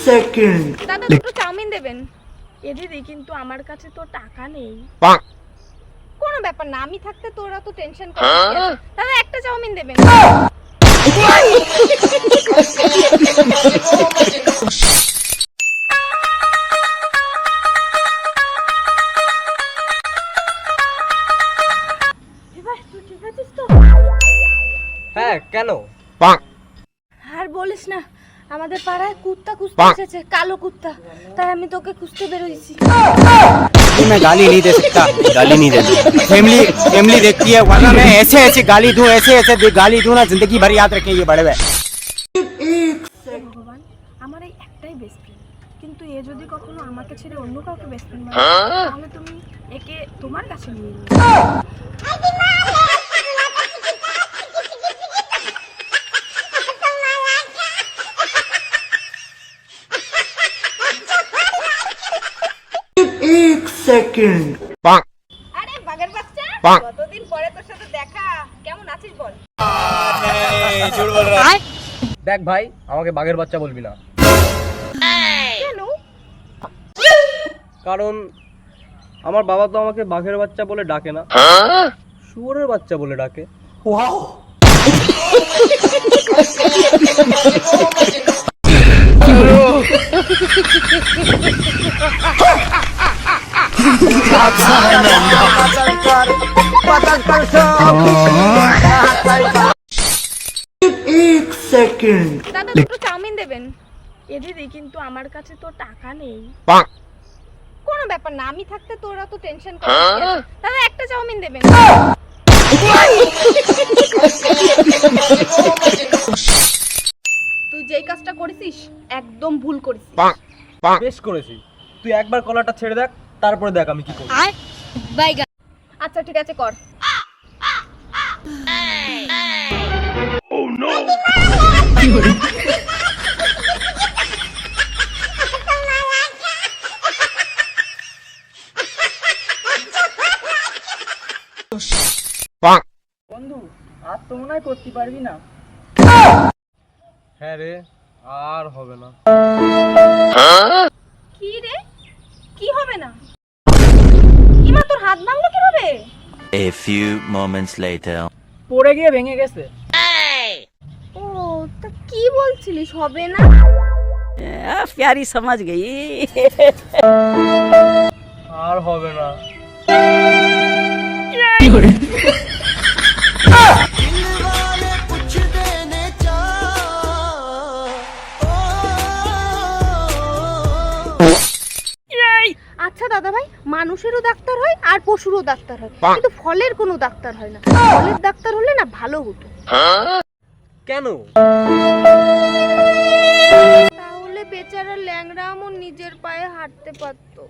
Second. দাদা দুটো chowmein দেবেন। এ দিদি কিন্তু আমার কাছে তো টাকা নেই। কোনো ব্যাপার না, আমি থাকতে তোরা তো টেনশন করিস না। দাদা একটা চাউমিন দেবেন। এবার তুই ঠিক আছিস তো? হ্যাঁ, কেন? আর বলিস না, আমাদের পাড়ায় কুত্তা খুঁজতে এসেছে, কালো কুত্তা। তাই আমি তোকে খুঁজতে বেরোইছি। मैं गाली नहीं दे सकता, गाली नहीं देता। फैमिली फैमिली देखती है, वरना मैं ऐसे ऐसे गाली दूं, ऐसे ऐसे गाली दूं ना, जिंदगी भर याद रखें ये बड़े भाई। ভগবান, আমার এই একটাই বেস্ট ফ্রেন্ড, কিন্তু এ যদি কখনো আমাকে ছেড়ে অন্য কাউকে বেস্ট ফ্রেন্ড বানায়, তাহলে তুমি একে তোমার কাছে নিয়ে নিও। সেকেন্ড। আরে বাঘের বাচ্চা, কতদিন পরে তোর সাথে দেখা, কেমন আছিস বল? দেখ ভাই, আমাকে বাঘের বাচ্চা বলবি না, কেন? কারণ আমার বাবা তো আমাকে বাঘের বাচ্চা বলে ডাকে না, শুয়োরের বাচ্চা বলে ডাকে। ওয়াও। সেকেন্ড। দাদা দুটো চাউমিন দেবেন। এ দিদি কিন্তু আমার কাছে তো টাকা নেই। কোনো ব্যাপার না, আমি থাকতে তোরা তো টেনশন করিস না। দাদা একটা চাউমিন দেবেন। তুই যেই কাজটা করেছিস একদম ভুল করেছিস। বেশ করেছি, তুই একবার কলাটা ছেড়ে দেখ, তারপরে দেখ আমি কি করি। আচ্ছা ঠিক আছে, কর। বন্ধু, আর তো মনে হয় করতে পারবি না। হ্যাঁ রে, আর হবে না। কি রে, কি হবে না? ইমা তোর হাত ভাঙলো কিভাবে? A few moments later. পড়ে গিয়ে ভেঙে গেছে। ও, তা কি বলছিলিস, হবে না? प्यारी समझ गई। আর হবে না। আচ্ছা দাদা ভাই, মানুষেরও ডাক্তার হয় আর পশুরও ডাক্তার হয়, কিন্তু ফলের কোনো ডাক্তার হয় না। ফলের ডাক্তার হলে না ভালো হতো। কেন? তাহলে বেচারা ল্যাংড়া আমও নিজের পায়ে হাঁটতে পারতো।